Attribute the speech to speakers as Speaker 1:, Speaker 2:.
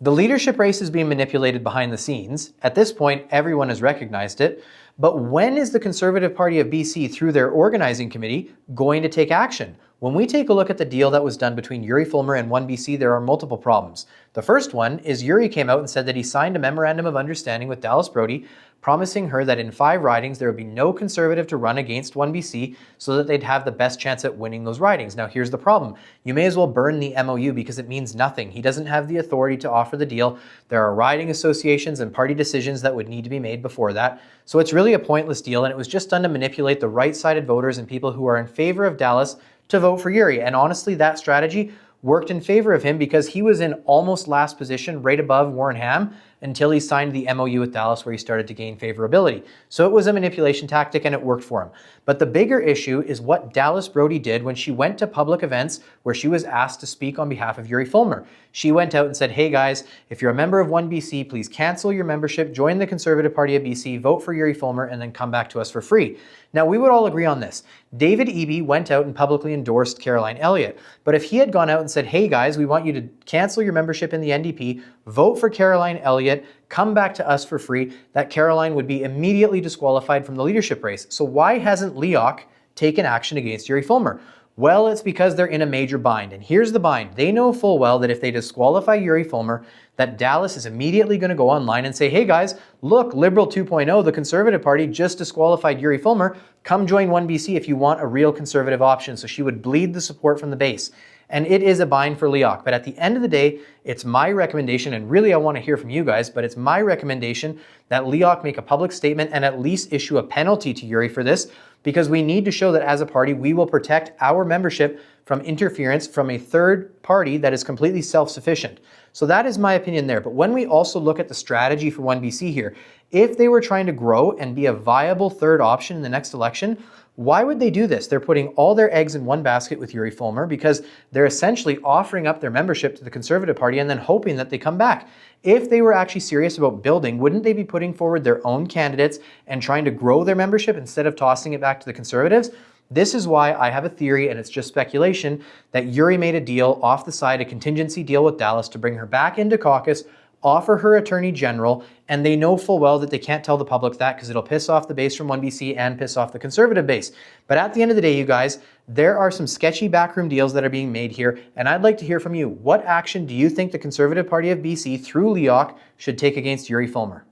Speaker 1: The leadership race is being manipulated behind the scenes. At this point, everyone has recognized it. But when is the Conservative Party of BC, through their organizing committee, going to take action? When we take a look at the deal that was done between Yuri Fulmer and OneBC, there are multiple problems. The first one is Yuri came out and said that he signed a memorandum of understanding with Dallas Brody, promising her that in 5 ridings there would be no Conservative to run against OneBC so that they'd have the best chance at winning those ridings. Now here's the problem. You may as well burn the MOU because it means nothing. He doesn't have the authority to offer the deal. There are riding associations and party decisions that would need to be made before that. So it's really a pointless deal, and it was just done to manipulate the right-sided voters and people who are in favor of Dallas to vote for Yuri. And honestly, that strategy worked in favor of him because he was in almost last position, right above Warren Ham, until he signed the MOU with Dallas where he started to gain favorability. So it was a manipulation tactic and it worked for him. But the bigger issue is what Dallas Brody did when she went to public events where she was asked to speak on behalf of Yuri Fulmer. She went out and said, hey guys, if you're a member of OneBC, please cancel your membership, join the Conservative Party of BC, vote for Yuri Fulmer, and then come back to us for free. Now, we would all agree on this. David Eby went out and publicly endorsed Caroline Elliott. But if he had gone out and said, hey guys, we want you to cancel your membership in the NDP, vote for Caroline Elliott, come back to us for free, that Caroline would be immediately disqualified from the leadership race. So why hasn't LEOC taken action against Yuri Fulmer? Well, it's because they're in a major bind. And here's the bind. They know full well that if they disqualify Yuri Fulmer, that Dallas is immediately going to go online and say, hey guys, look, Liberal 2.0, the Conservative Party just disqualified Yuri Fulmer. Come join OneBC if you want a real Conservative option. So she would bleed the support from the base. And it is a bind for LEOC. But at the end of the day, it's my recommendation, and really I want to hear from you guys, but it's my recommendation that LEOC make a public statement and at least issue a penalty to Yuri for this, because we need to show that as a party, we will protect our membership from interference from a third party that is completely self-sufficient. So that is my opinion there. But when we also look at the strategy for OneBC here, if they were trying to grow and be a viable third option in the next election, why would they do this? They're putting all their eggs in one basket with Yuri Fulmer because they're essentially offering up their membership to the Conservative Party and then hoping that they come back. If they were actually serious about building, wouldn't they be putting forward their own candidates and trying to grow their membership instead of tossing it back to the Conservatives? This is why I have a theory, and it's just speculation, that Yuri made a deal off the side, a contingency deal with Dallas to bring her back into caucus, offer her attorney general, and they know full well that they can't tell the public that because it'll piss off the base from OneBC and piss off the Conservative base. But at the end of the day, you guys, there are some sketchy backroom deals that are being made here, and I'd like to hear from you. What action do you think the Conservative Party of BC through LEOC should take against Yuri Fulmer?